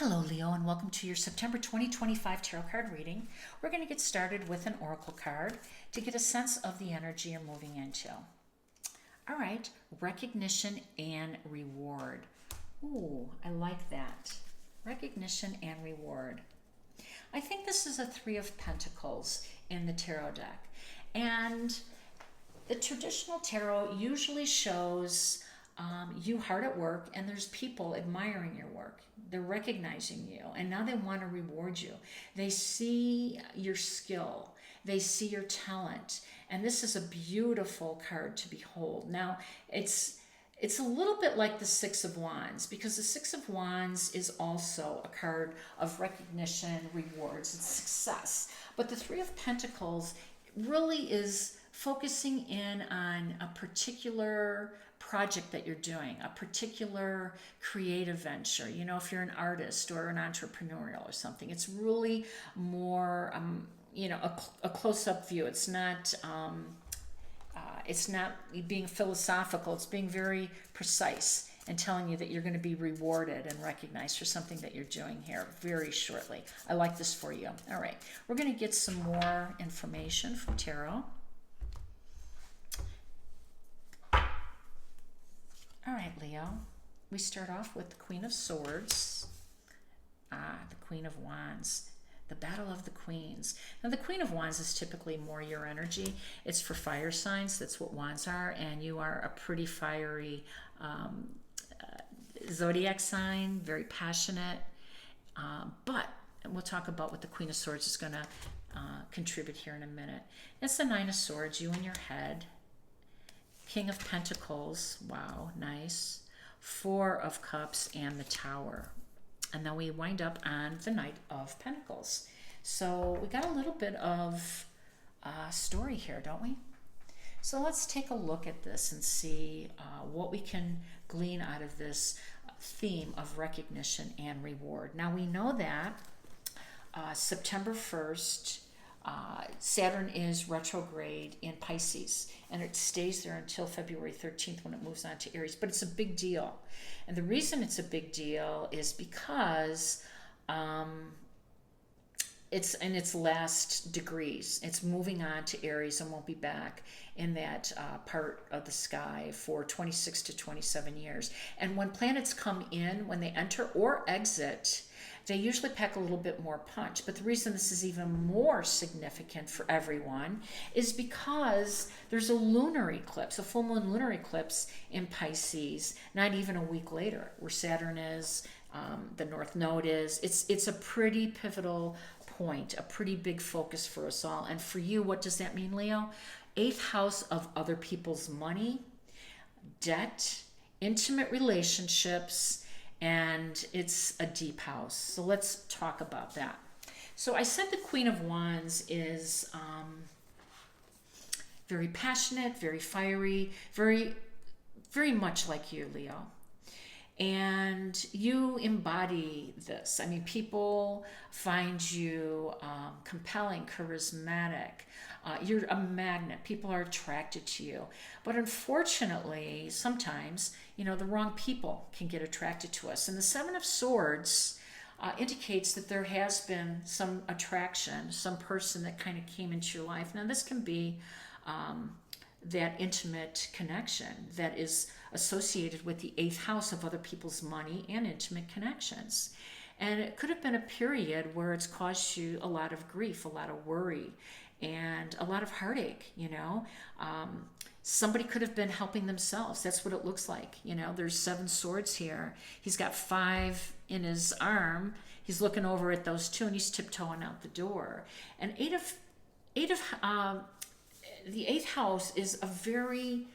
Hello, Leo, and welcome to your September 2025 tarot card reading. We're going to get started with an oracle card to get a sense of the energy you're moving into. All right, recognition and reward. Ooh, I like that. Recognition and reward. I think this is a Three of Pentacles in the tarot deck. And the traditional tarot usually shows you hard at work, and there's people admiring your work. They're recognizing you, and now they want to reward you. They see your skill, they see your talent, and this is a beautiful card to behold. Now, it's a little bit like the Six of Wands, because the Six of Wands is also a card of recognition, rewards, and success. But the Three of Pentacles really is focusing in on a particular project that you're doing, a particular creative venture. You know, if you're an artist or an entrepreneurial or something, it's really more, a close-up view. It's not being philosophical. It's being very precise and telling you that you're going to be rewarded and recognized for something that you're doing here very shortly. I like this for you. All right, we're going to get some more information from tarot. All right, Leo, we start off with the Queen of Swords, the Queen of Wands, the Battle of the Queens. Now, the Queen of Wands is typically more your energy. It's for fire signs. That's what Wands are, and you are a pretty fiery zodiac sign, very passionate. But we'll talk about what the Queen of Swords is going to contribute here in a minute. It's the Nine of Swords, you in your head. King of Pentacles, wow, nice. Four of Cups and the Tower. And then we wind up on the Knight of Pentacles. So we got a little bit of story here, don't we? So let's take a look at this and see what we can glean out of this theme of recognition and reward. Now we know that September 1st, Saturn is retrograde in Pisces, and it stays there until February 13th when it moves on to Aries. But it's a big deal. And the reason it's a big deal is because it's in its last degrees. It's moving on to Aries and won't be back in that part of the sky for 26 to 27 years. And when planets come in, when they enter or exit, they usually pack a little bit more punch. But the reason this is even more significant for everyone is because there's a lunar eclipse, a full moon lunar eclipse in Pisces, not even a week later, where Saturn is, the North Node is. It's a pretty pivotal point, a pretty big focus for us all. And for you, what does that mean, Leo? Eighth house of other people's money, debt, intimate relationships, and it's a deep house. So let's talk about that. So I said the Queen of Wands is very passionate, very fiery, very, very much like you, Leo. And you embody this. I mean, people find you compelling, charismatic. You're a magnet. People are attracted to you. But unfortunately, sometimes, the wrong people can get attracted to us. And the Seven of Swords indicates that there has been some attraction, some person that kind of came into your life. Now, this can be that intimate connection that is associated with the eighth house of other people's money and intimate connections. And it could have been a period where it's caused you a lot of grief, a lot of worry, and a lot of heartache. Somebody could have been helping themselves. That's what it looks like. There's seven swords here. He's got five in his arm. He's looking over at those two, and he's tiptoeing out the door. And the eighth house is a very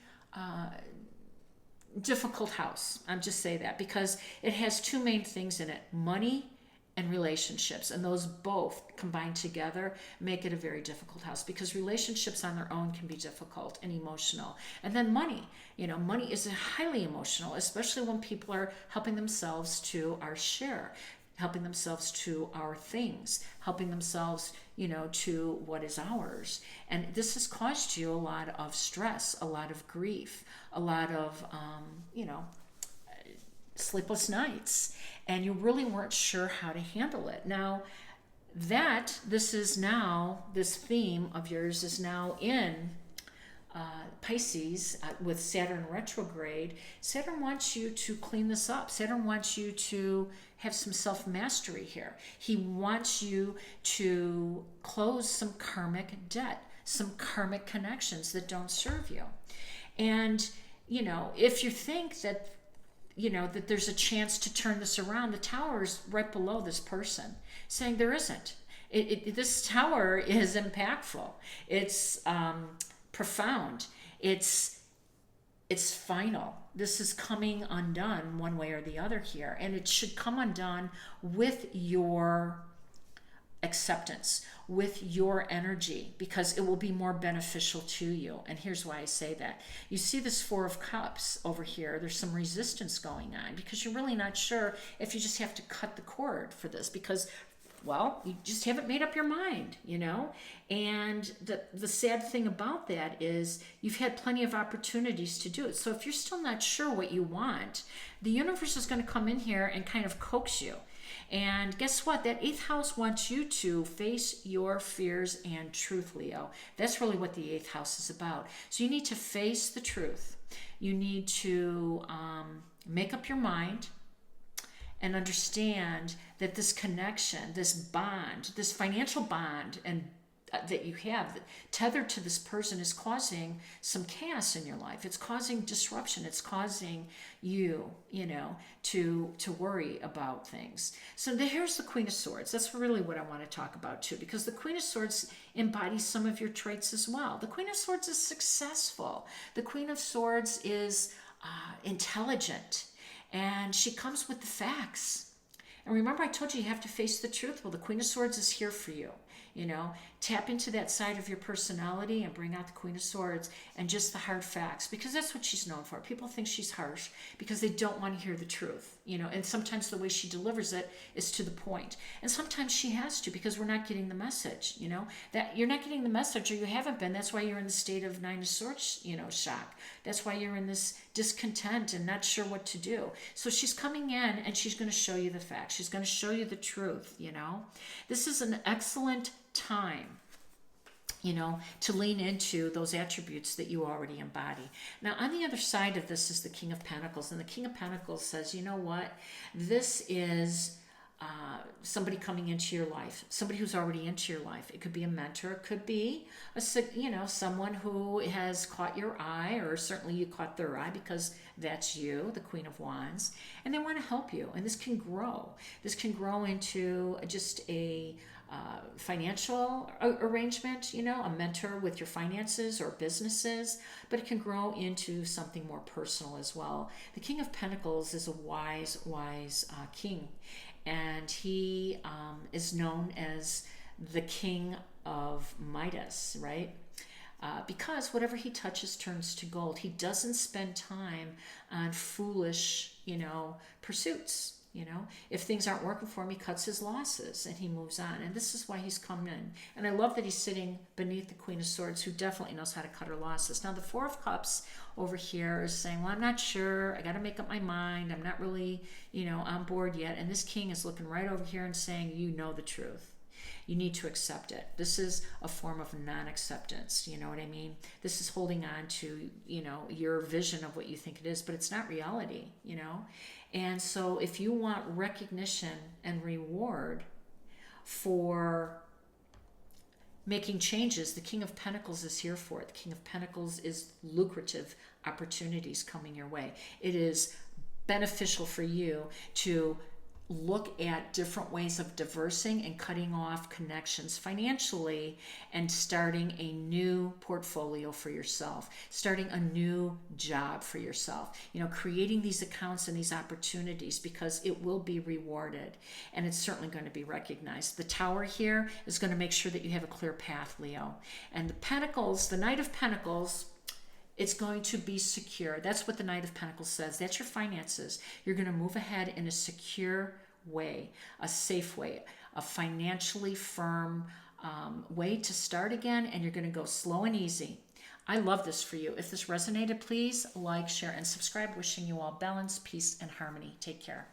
difficult house. I'm just saying that because it has two main things in it: money and relationships. And those both combined together make it a very difficult house, because relationships on their own can be difficult and emotional. And then money, money is highly emotional, especially when people are helping themselves to our share, helping themselves to our things, helping themselves, to what is ours. And this has caused you a lot of stress, a lot of grief, a lot of, sleepless nights, and you really weren't sure how to handle it. Now, this theme of yours is now in Pisces with Saturn retrograde. Saturn wants you to clean this up. Saturn wants you to have some self-mastery here. He wants you to close some karmic debt, some karmic connections that don't serve you. And, if you think that, that there's a chance to turn this around, the tower is right below this person, saying there isn't. This tower is impactful. It's profound. It's final. This is coming undone one way or the other here, and it should come undone with your acceptance, with your energy, because it will be more beneficial to you. And here's why I say that. You see this Four of Cups over here. There's some resistance going on because you're really not sure if you just have to cut the cord for this, because you just haven't made up your mind, And the sad thing about that is you've had plenty of opportunities to do it. So if you're still not sure what you want, the universe is going to come in here and kind of coax you. And guess what? That 8th house wants you to face your fears and truth, Leo. That's really what the 8th house is about. So you need to face the truth. You need to make up your mind and understand that this connection, this bond, this financial bond and that you have tethered to this person is causing some chaos in your life. It's causing disruption. It's causing you, to worry about things. So here's the Queen of Swords. That's really what I want to talk about too, because the Queen of Swords embodies some of your traits as well. The Queen of Swords is successful. The Queen of Swords is intelligent, and she comes with the facts. And remember, I told you have to face the truth. Well, the Queen of Swords is here for you. Tap into that side of your personality and bring out the Queen of Swords and just the hard facts, because that's what she's known for. People think she's harsh because they don't want to hear the truth, and sometimes the way she delivers it is to the point. And sometimes she has to, because we're not getting the message, that you're not getting the message, or you haven't been. That's why you're in the state of Nine of Swords, shock. That's why you're in this discontent and not sure what to do. So she's coming in and she's going to show you the facts. She's going to show you the truth, This is an excellent time, to lean into those attributes that you already embody. Now, on the other side of this is the King of Pentacles, and the King of Pentacles says, you know what? This is somebody coming into your life, somebody who's already into your life. It could be a mentor. It could be someone who has caught your eye, or certainly you caught their eye, because that's you, the Queen of Wands, and they want to help you. And this can grow. This can grow into just a financial arrangement, a mentor with your finances or businesses, but it can grow into something more personal as well. The King of Pentacles is a wise king, and he is known as the King of Midas, right? Because whatever he touches turns to gold. He doesn't spend time on foolish, pursuits. If things aren't working for him, he cuts his losses and he moves on. And this is why he's come in. And I love that he's sitting beneath the Queen of Swords, who definitely knows how to cut her losses. Now, the Four of Cups over here is saying, well, I'm not sure. I got to make up my mind. I'm not really, on board yet. And this king is looking right over here and saying, you know the truth. You need to accept it. This is a form of non-acceptance. You know what I mean? This is holding on to, your vision of what you think it is, but it's not reality, And so if you want recognition and reward for making changes, the King of Pentacles is here for it. The King of Pentacles is lucrative opportunities coming your way. It is beneficial for you to look at different ways of diversing and cutting off connections financially and starting a new portfolio for yourself, starting a new job for yourself, creating these accounts and these opportunities, because it will be rewarded and it's certainly going to be recognized. The Tower here is going to make sure that you have a clear path, Leo. And the Pentacles, the Knight of Pentacles, it's going to be secure. That's what the Knight of Pentacles says. That's your finances. You're going to move ahead in a secure way, a safe way, a financially firm way to start again, and you're going to go slow and easy. I love this for you. If this resonated, please like, share, and subscribe. Wishing you all balance, peace, and harmony. Take care.